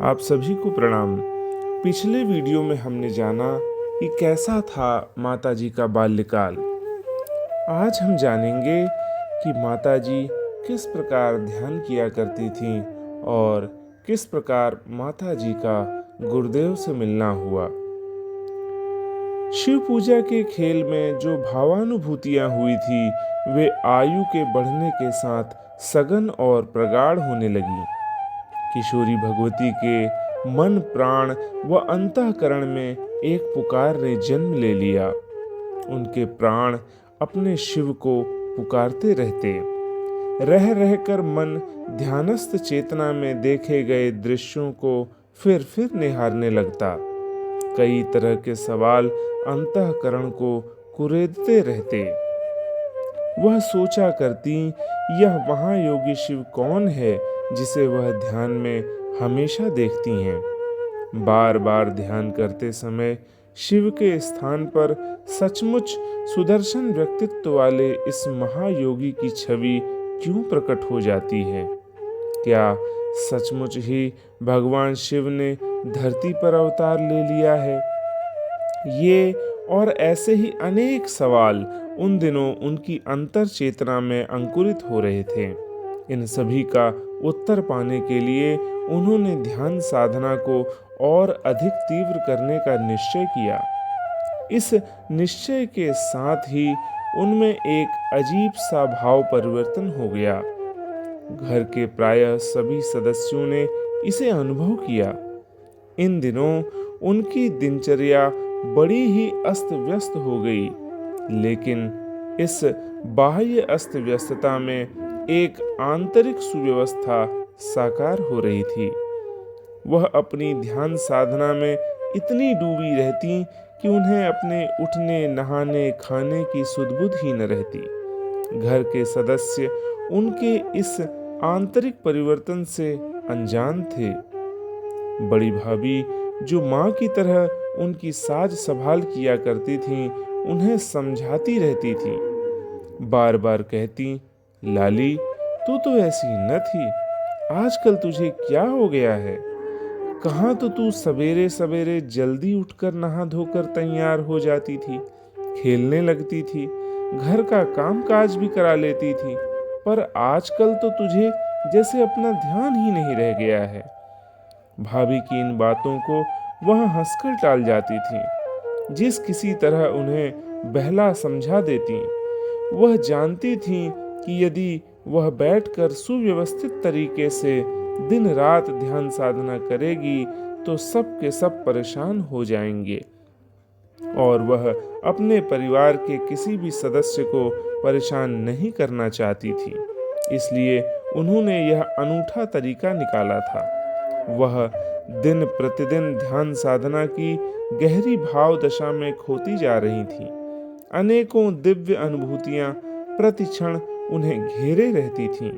आप सभी को प्रणाम। पिछले वीडियो में हमने जाना कि कैसा था माताजी का बाल्यकाल। आज हम जानेंगे कि माताजी किस प्रकार ध्यान किया करती थीं और किस प्रकार माताजी का गुरुदेव से मिलना हुआ। शिव पूजा के खेल में जो भावानुभूतियां हुई थी वे आयु के बढ़ने के साथ सघन और प्रगाढ़ होने लगी। किशोरी भगवती के मन प्राण व अंतःकरण में एक पुकार ने जन्म ले लिया। उनके प्राण अपने शिव को पुकारते रहते। रह रहकर मन ध्यानस्थ चेतना में देखे गए दृश्यों को फिर निहारने लगता। कई तरह के सवाल अंतःकरण को कुरेदते रहते। वह सोचा करती, यह महायोगी शिव कौन है जिसे वह ध्यान में हमेशा देखती हैं। बार बार ध्यान करते समय शिव के स्थान पर सचमुच सुदर्शन व्यक्तित्व वाले इस महायोगी की छवि क्यों प्रकट हो जाती है। क्या सचमुच ही भगवान शिव ने धरती पर अवतार ले लिया है। ये और ऐसे ही अनेक सवाल उन दिनों उनकी अंतर चेतना में अंकुरित हो रहे थे। इन सभी का उत्तर पाने के लिए उन्होंने ध्यान साधना को और अधिक तीव्र करने का निश्चय किया। इस निश्चय के साथ ही उनमें एक अजीब सा भाव परिवर्तन हो गया। घर के प्रायः सभी सदस्यों ने इसे अनुभव किया। इन दिनों उनकी दिनचर्या बड़ी ही अस्त व्यस्त हो गई, लेकिन इस बाह्य अस्त व्यस्तता में एक आंतरिक सुव्यवस्था साकार हो रही थी। वह अपनी ध्यान साधना में इतनी डूबी रहती कि उन्हें अपने उठने नहाने खाने की सुध-बुध ही न रहती। घर के सदस्य उनके इस आंतरिक परिवर्तन से अनजान थे। बड़ी भाभी जो माँ की तरह उनकी साज संभाल किया करती थीं, उन्हें समझाती रहती थी। बार बार कहती, लाली तू तो ऐसी न थी, आजकल तुझे क्या हो गया है। कहाँ तो तू सवेरे सवेरे जल्दी उठकर नहा धोकर तैयार हो जाती थी, खेलने लगती थी, घर का काम काज भी करा लेती थी, पर आजकल तो तुझे जैसे अपना ध्यान ही नहीं रह गया है। भाभी की इन बातों को वह हंसकर टाल जाती थी। जिस किसी तरह उन्हें बहला समझा देती। वह जानती थीं कि यदि वह बैठकर सुव्यवस्थित तरीके से दिन रात ध्यान साधना करेगी तो सब के सब परेशान हो जाएंगे और वह अपने परिवार के किसी भी सदस्य को परेशान नहीं करना चाहती थी। इसलिए उन्होंने यह अनूठा तरीका निकाला था। वह दिन प्रतिदिन ध्यान साधना की गहरी भाव दशा में खोती जा रही थी। अनेकों दिव्य अनुभूतियां प्रतिक्षण उन्हें घेरे रहती थीं।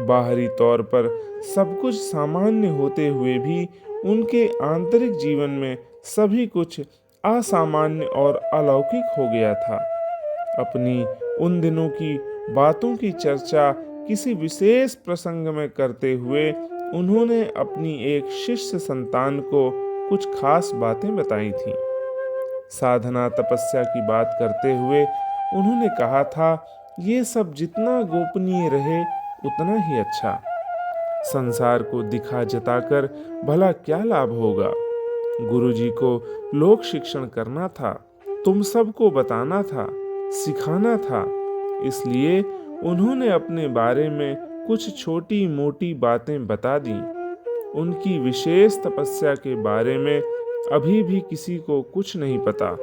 बाहरी तौर पर सब कुछ सामान्य होते हुए भी उनके आंतरिक जीवन में सभी कुछ असामान्य और अलौकिक हो गया था। अपनी उन दिनों की बातों की चर्चा किसी विशेष प्रसंग में करते हुए उन्होंने अपनी एक शिष्य संतान को कुछ खास बातें बताई थीं। साधना तपस्या की बात करते हुए उन्होंने कहा था, ये सब जितना गोपनीय रहे उतना ही अच्छा। संसार को दिखा जताकर भला क्या लाभ होगा। गुरुजी को लोक शिक्षण करना था, तुम सबको बताना था, सिखाना था। इसलिए उन्होंने अपने बारे में कुछ छोटी मोटी बातें बता दी। उनकी विशेष तपस्या के बारे में अभी भी किसी को कुछ नहीं पता।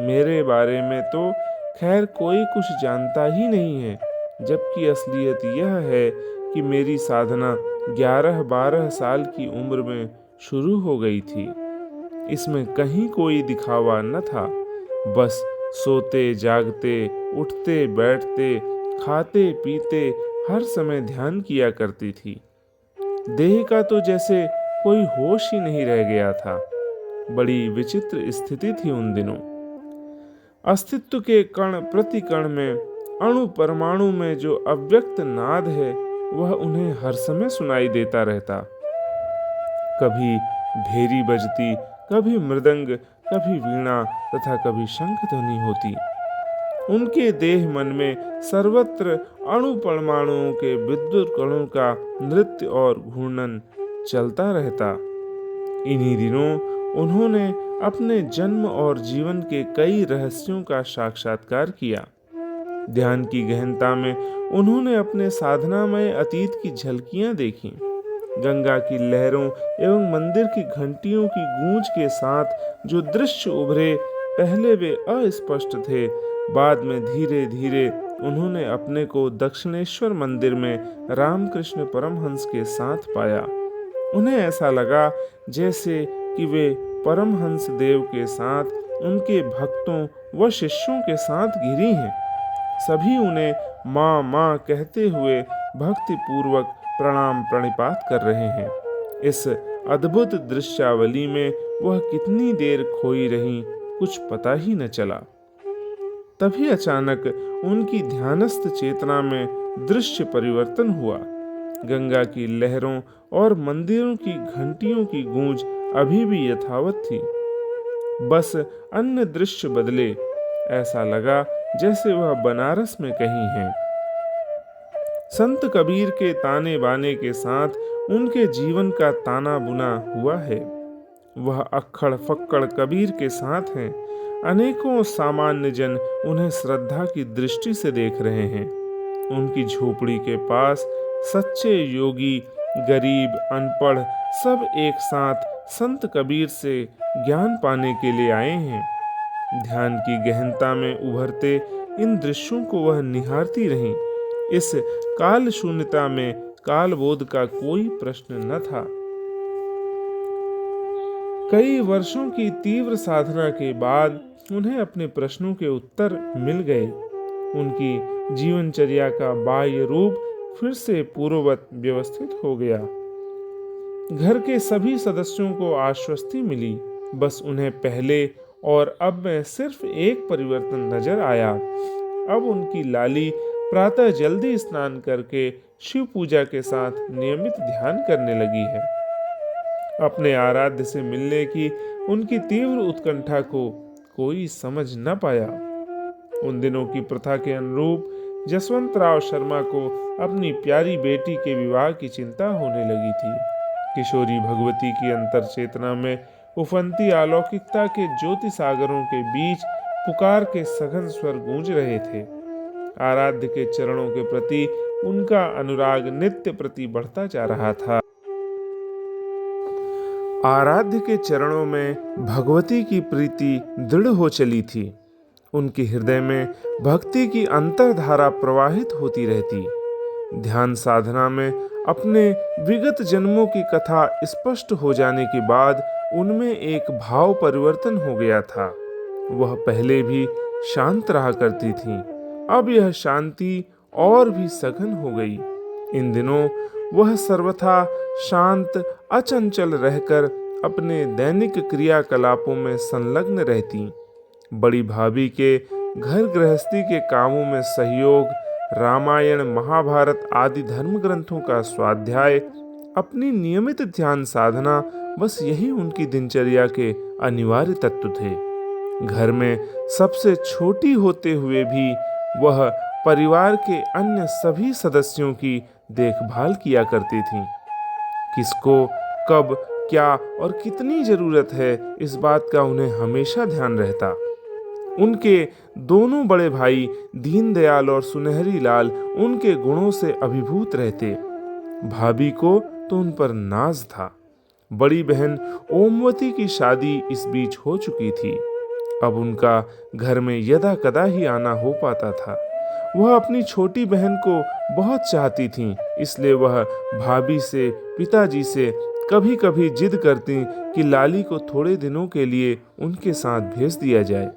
मेरे बारे में तो खैर कोई कुछ जानता ही नहीं है, जबकि असलियत यह है कि मेरी साधना 11-12 साल की उम्र में शुरू हो गई थी। इसमें कहीं कोई दिखावा न था। बस सोते जागते उठते बैठते खाते पीते हर समय ध्यान किया करती थी। देह का तो जैसे कोई होश ही नहीं रह गया था। बड़ी विचित्र स्थिति थी उन दिनों। अस्तित्व के कण प्रति कण में अणु परमाणु में जो अव्यक्त नाद है वह उन्हें हर समय सुनाई देता रहता। कभी भेरी बजती, कभी मृदंग, कभी वीणा तथा कभी शंख ध्वनि होती। उनके देह मन में सर्वत्र अणु परमाणुओं के विद्युत कणों का नृत्य और घूर्णन चलता रहता। इन्हीं दिनों उन्होंने अपने जन्म और जीवन के कई रहस्यों का साक्षात्कार किया। ध्यान की गहनता में उन्होंने अपने साधनामय अतीत की झलकियां देखी। गंगा की लहरों एवं मंदिर की घंटियों की गूंज के साथ जो दृश्य उभरे, पहले वे अस्पष्ट थे, बाद में धीरे धीरे उन्होंने अपने को दक्षिणेश्वर मंदिर में रामकृष्ण परमहंस के साथ पाया। उन्हें ऐसा लगा जैसे कि वे परमहंस देव के साथ, उनके भक्तों व शिष्यों के साथ घिरी हैं। सभी उन्हें माँ माँ कहते हुए भक्ति पूर्वक प्रणाम प्रणिपात कर रहे हैं। इस अद्भुत दृश्यावली में वह कितनी देर खोई रहीं, कुछ पता ही न चला। तभी अचानक उनकी ध्यानस्थ चेतना में दृश्य परिवर्तन हुआ। गंगा की लहरों और मंदिरों की घंटियों की गूंज अभी भी यथावत थी, बस अन्य दृश्य बदले। ऐसा लगा जैसे वह बनारस में कहीं हैं। संत कबीर के ताने बाने के साथ उनके जीवन का ताना बुना हुआ है। वह अक्खड़ फक्कड़ कबीर के साथ हैं। अनेकों सामान्य जन उन्हें श्रद्धा की दृष्टि से देख रहे हैं। उनकी झोपड़ी के पास सच्चे योगी, गरीब, अनपढ़ सब एक साथ संत कबीर से ज्ञान पाने के लिए आए हैं। ध्यान की गहनता में उभरते इन दृश्यों को वह निहारती रहीं। इस काल शून्यता में कालबोध का कोई प्रश्न न था। कई वर्षों की तीव्र साधना के बाद उन्हें अपने प्रश्नों के उत्तर मिल गए। उनकी जीवनचर्या का बाह्य रूप फिर से पूर्ववत व्यवस्थित हो गया। घर के सभी सदस्यों को आश्वस्ति मिली। बस उन्हें पहले और अब में सिर्फ एक परिवर्तन नजर आया। अब उनकी लाली प्रातः जल्दी स्नान करके शिव पूजा के साथ नियमित ध्यान करने लगी है। अपने आराध्य से मिलने की उनकी तीव्र उत्कंठा को कोई समझ न पाया। उन दिनों की प्रथा के अनुरूप जसवंतराव शर्मा को अपनी प्यारी बेटी के विवाह की चिंता होने लगी थी। किशोरी भगवती की अंतर चेतना में उफनती अलौकिकता के ज्योति सागरों के बीच पुकार के सघन स्वर गूंज रहे थे। आराध्य के चरणों के प्रति उनका अनुराग नित्य प्रति बढ़ता जा रहा था। आराध्य के चरणों में भगवती की प्रीति दृढ़ हो चली थी। उनके हृदय में भक्ति की अंतर्धारा प्रवाहित होती रहती। ध्यान साधना में अपने विगत जन्मों की कथा स्पष्ट हो जाने के बाद उनमें एक भाव परिवर्तन हो गया था। वह पहले भी शांत रहा करती थीं, अब यह शांति और भी सघन हो गई। इन दिनों वह सर्वथा शांत अचंचल रहकर अपने दैनिक क्रियाकलापों में संलग्न रहती। बड़ी भाभी के घर गृहस्थी के कामों में सहयोग, रामायण, महाभारत आदि धर्म ग्रंथों का स्वाध्याय, अपनी नियमित ध्यान साधना, बस यही उनकी दिनचर्या के अनिवार्य तत्व थे। घर में सबसे छोटी होते हुए भी वह परिवार के अन्य सभी सदस्यों की देखभाल किया करती थीं। किसको कब क्या और कितनी जरूरत है, इस बात का उन्हें हमेशा ध्यान रहता। उनके दोनों बड़े भाई दीनदयाल और सुनहरी लाल उनके गुणों से अभिभूत रहते। भाभी को तो उन पर नाज था। बड़ी बहन ओमवती की शादी इस बीच हो चुकी थी। अब उनका घर में यदा कदा ही आना हो पाता था। वह अपनी छोटी बहन को बहुत चाहती थीं, इसलिए वह भाभी से, पिताजी से कभी कभी जिद करती कि लाली को थोड़े दिनों के लिए उनके साथ भेज दिया जाए।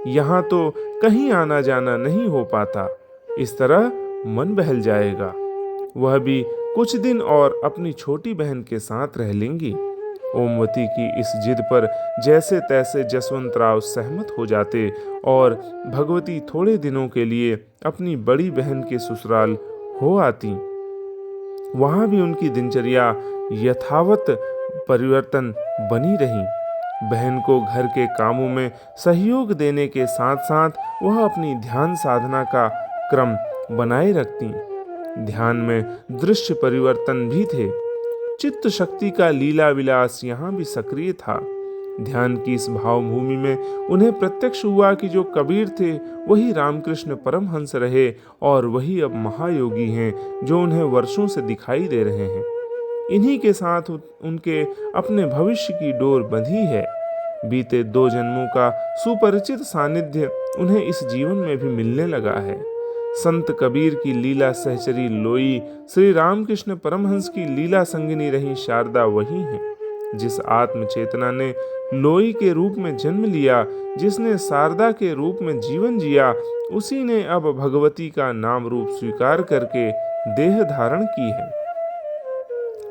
यहाँ तो कहीं आना जाना नहीं हो पाता, इस तरह मन बहल जाएगा। वह भी कुछ दिन और अपनी छोटी बहन के साथ रह लेंगी। ओमवती की इस जिद पर जैसे तैसे जसवंतराव सहमत हो जाते और भगवती थोड़े दिनों के लिए अपनी बड़ी बहन के ससुराल हो आती। वहां भी उनकी दिनचर्या यथावत परिवर्तन बनी रही। बहन को घर के कामों में सहयोग देने के साथ साथ वह अपनी ध्यान साधना का क्रम बनाए रखती। ध्यान में दृश्य परिवर्तन भी थे। चित्त शक्ति का लीला विलास यहाँ भी सक्रिय था। ध्यान की इस भावभूमि में उन्हें प्रत्यक्ष हुआ कि जो कबीर थे वही रामकृष्ण परमहंस रहे और वही अब महायोगी हैं जो उन्हें वर्षों से दिखाई दे रहे हैं। इन्हीं के साथ उनके अपने भविष्य की डोर बंधी है। बीते 2 जन्मों का सुपरिचित सानिध्य उन्हें इस जीवन में भी मिलने लगा है। संत कबीर की लीला सहचरी लोई, श्री रामकृष्ण परमहंस की लीला संगिनी रही शारदा वही है। जिस आत्म चेतना ने लोई के रूप में जन्म लिया, जिसने शारदा के रूप में जीवन जिया, उसी ने अब भगवती का नाम रूप स्वीकार करके देह धारण की है।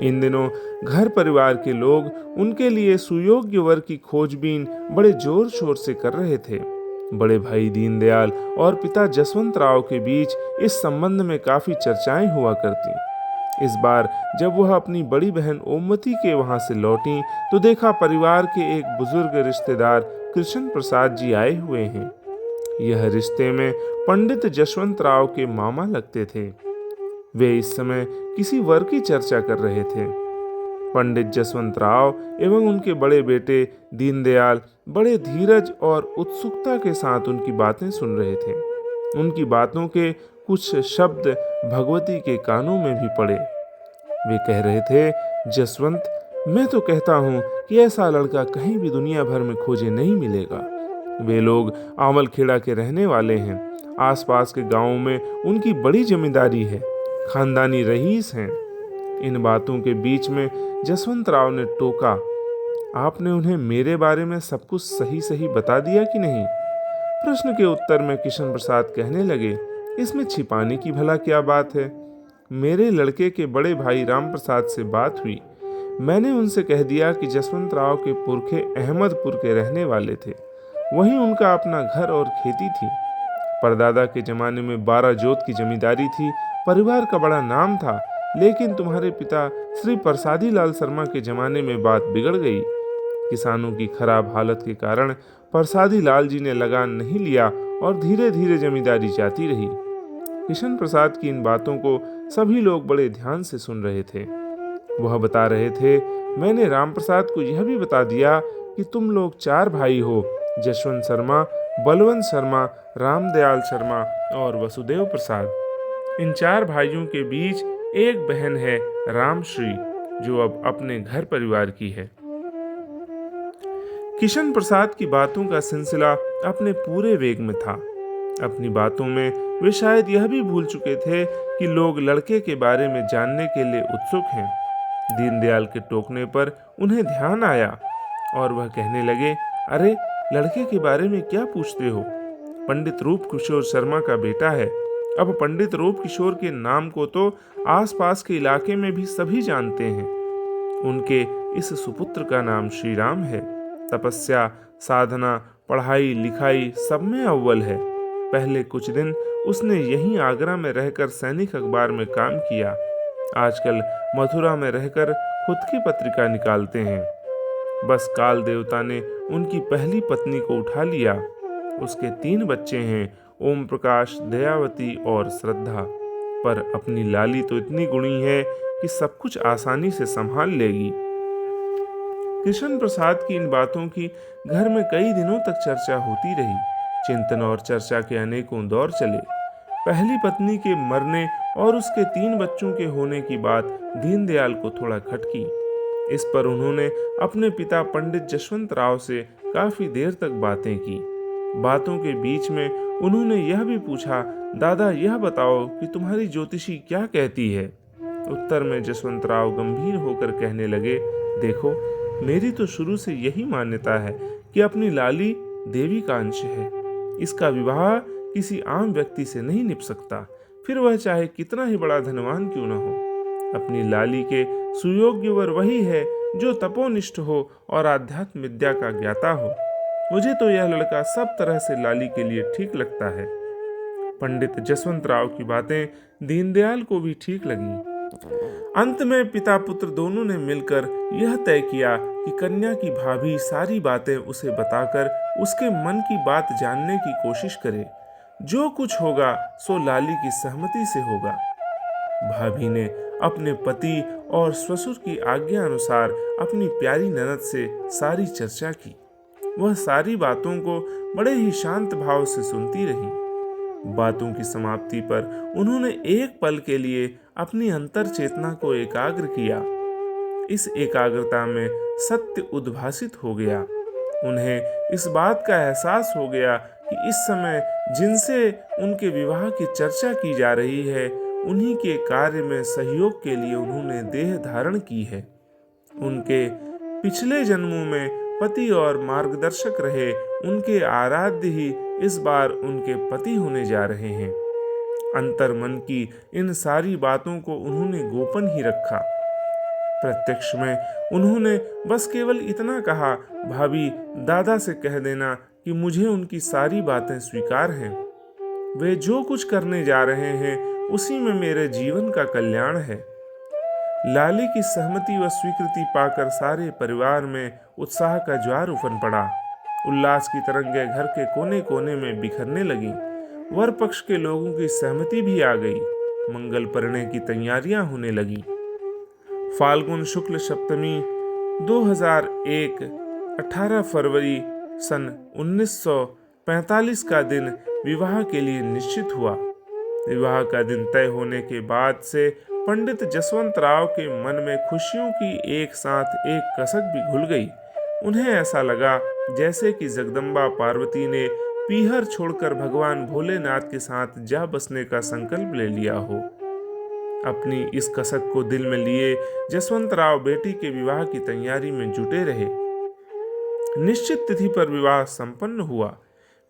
इन दिनों घर परिवार के लोग उनके लिए सुयोग्य वर की खोजबीन बड़े जोर शोर से कर रहे थे। बड़े भाई दीनदयाल और पिता जसवंत राव के बीच इस संबंध में काफी चर्चाएं हुआ करती। इस बार जब वह अपनी बड़ी बहन ओमवती के वहां से लौटी तो देखा परिवार के एक बुजुर्ग रिश्तेदार कृष्ण प्रसाद जी आए हुए हैं। यह रिश्ते में पंडित जसवंत राव के मामा लगते थे। वे इस समय किसी वर की चर्चा कर रहे थे। पंडित जसवंत राव एवं उनके बड़े बेटे दीनदयाल बड़े धीरज और उत्सुकता के साथ उनकी बातें सुन रहे थे। उनकी बातों के कुछ शब्द भगवती के कानों में भी पड़े। वे कह रहे थे, जसवंत, मैं तो कहता हूँ कि ऐसा लड़का कहीं भी दुनिया भर में खोजे नहीं मिलेगा। वे लोग आमलखेड़ा के रहने वाले हैं। आसपास के गांवों में उनकी बड़ी जमींदारी है, खानदानी रईस हैं। इन बातों के बीच में जसवंत राव ने टोका, आपने उन्हें मेरे बारे में सब कुछ सही सही बता दिया कि नहीं? प्रश्न के उत्तर में किशन प्रसाद कहने लगे, इसमें छिपाने की भला क्या बात है? मेरे लड़के के बड़े भाई राम प्रसाद से बात हुई। मैंने उनसे कह दिया कि जसवंत राव के पुरखे अहमदपुर के रहने वाले थे। वहीं उनका अपना घर और खेती थी। परदादा के जमाने में 12 जोत की जमींदारी थी। परिवार का बड़ा नाम था। लेकिन तुम्हारे पिता श्री प्रसादी लाल शर्मा के जमाने में बात बिगड़ गई। किसानों की खराब हालत के कारण प्रसादी लाल जी ने लगान नहीं लिया और धीरे धीरे जमींदारी जाती रही। किशन प्रसाद की इन बातों को सभी लोग बड़े ध्यान से सुन रहे थे। वह बता रहे थे, मैंने राम प्रसाद को यह भी बता दिया कि तुम लोग 4 भाई हो, जशवंत शर्मा, बलवंत शर्मा, रामदयाल शर्मा और वसुदेव प्रसाद। इन 4 भाइयों के बीच एक बहन है रामश्री, जो अब अपने घर परिवार की है। किशन प्रसाद की बातों का सिलसिला अपने पूरे वेग में था। अपनी बातों में वे शायद यह भी भूल चुके थे कि लोग लड़के के बारे में जानने के लिए उत्सुक हैं। दीनदयाल के टोकने पर उन्हें ध्यान आया और वह कहने लगे, अरे लड़के के बारे में क्या पूछते हो? पंडित रूप किशोर शर्मा का बेटा है। अब पंडित रूप किशोर के नाम को तो आसपास के इलाके में भी सभी जानते हैं। उनके इस सुपुत्र का नाम श्री राम है। तपस्या, साधना, पढ़ाई लिखाई सब में अव्वल है। पहले कुछ दिन उसने यहीं आगरा में रहकर सैनिक अखबार में काम किया। आजकल मथुरा में रहकर खुद की पत्रिका निकालते हैं। बस काल देवता ने उनकी पहली पत्नी को उठा लिया। उसके 3 बच्चे हैं, ओम प्रकाश, दयावती और श्रद्धा। पर अपनी लाली तो इतनी गुणी है कि सब कुछ आसानी से संभाल लेगी। किशन प्रसाद की इन बातों की घर में कई दिनों तक चर्चा होती रही। चिंतन और चर्चा के अनेकों दौर चले। पहली पत्नी के मरने और उसके 3 बच्चों के होने की बात दीनदयाल को थोड़ा खटकी। इस पर उन्होंने अपने पिता पंडित जसवंत राव से काफी देर तक बातें की। बातों के बीच में उन्होंने यह भी पूछा, दादा यह बताओ कि तुम्हारी ज्योतिषी क्या कहती है? उत्तर में जसवंत राव गंभीर होकर कहने लगे, देखो मेरी तो शुरू से यही मान्यता है कि अपनी लाली देवी का अंश है। इसका विवाह किसी आम व्यक्ति से नहीं निभ सकता, फिर वह चाहे कितना ही बड़ा धनवान क्यों न हो। अपनी लाली के सुयोग्य वर वही है जो तपोनिष्ठ हो और आध्यात्म विद्या का ज्ञाता हो। मुझे तो यह लड़का सब तरह से लाली के लिए ठीक लगता है। पंडित जसवंत राव की बातें दीनदयाल को भी ठीक लगी। अंत में पिता पुत्र दोनों ने मिलकर यह तय किया कि कन्या की भाभी सारी बातें उसे बताकर उसके मन की बात जानने की कोशिश करे। जो कुछ होगा सो लाली की सहमति से होगा। भाभी ने अपने पति और ससुर की आज्ञा अनुसार अपनी प्यारी ननद से सारी चर्चा की। वह सारी बातों को बड़े ही शांत भाव से सुनती रही। बातों की समाप्ति पर उन्होंने एक पल के लिए अपनी अंतर चेतना को एकाग्र किया। इस एकाग्रता में सत्य उद्भासित हो गया। उन्हें इस बात का एहसास हो गया कि इस समय जिनसे उनके विवाह की चर्चा की जा रही है, उन्हीं के कार्य में सहयोग के लिए उन्होंने देह धारण की है। उनके पिछले जन्मों में पति और मार्गदर्शक रहे उनके आराध्य ही इस बार उनके पति होने जा रहे हैं। अंतर मन की इन सारी बातों को उन्होंने गोपन ही रखा। प्रत्यक्ष में उन्होंने बस केवल इतना कहा, भाभी दादा से कह देना कि मुझे उनकी सारी बातें स्वीकार हैं। वे जो कुछ करने जा रहे हैं उसी में मेरे जीवन का कल्याण है। लाली की सहमति व स्वीकृति पाकर सारे परिवार में उत्साह का ज्वार उफन पड़ा। उल्लास की तरंगें घर के कोने कोने में बिखरने लगी। वर पक्ष के लोगों की सहमति भी आ गई। मंगल परिणय की तैयारियां होने लगी। फाल्गुन शुक्ल सप्तमी 2001 18 फरवरी सन 1945 का दिन विवाह के लिए निश्चित हुआ। विवाह का दिन तय होने के बाद से पंडित जसवंत राव के मन में खुशियों की एक साथ एक कसक भी घुल गई। उन्हें ऐसा लगा जैसे कि जगदम्बा पार्वती ने पीहर छोड़कर भगवान भोलेनाथ के साथ जा बसने का संकल्प ले लिया हो। अपनी इस कसक को दिल में लिए जसवंत राव बेटी के विवाह की तैयारी में जुटे रहे। निश्चित तिथि पर विवाह संपन्न हुआ।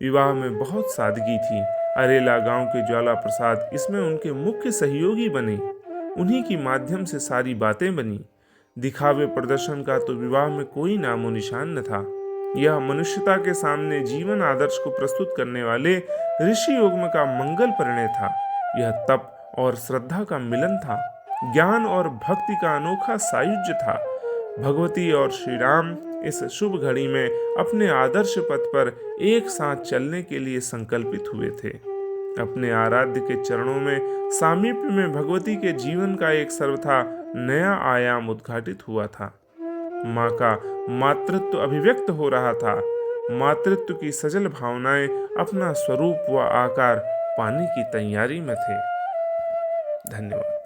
विवाह में बहुत सादगी थी। अरेला गांव के ज्वाला प्रसाद इसमें उनके मुख्य सहयोगी बने। उन्हीं की माध्यम से सारी बातें बनी। दिखावे प्रदर्शन का तो विवाह में कोई नामो निशान न था। यह मनुष्यता के सामने जीवन आदर्श को प्रस्तुत करने वाले ऋषि युग्म का मंगल परिणय था। यह तप और श्रद्धा का मिलन था। ज्ञान और भक्ति का अनोखा सायुज्य था। भगवती और श्री राम इस शुभ घड़ी में अपने आदर्श पथ पर एक साथ चलने के लिए संकल्पित हुए थे। अपने आराध्य के चरणों में सामीप्य में भगवती के जीवन का एक सर्वथा नया आयाम उद्घाटित हुआ था। माँ का मातृत्व अभिव्यक्त हो रहा था। मातृत्व की सजल भावनाएं अपना स्वरूप व आकार पाने की तैयारी में थे। धन्यवाद।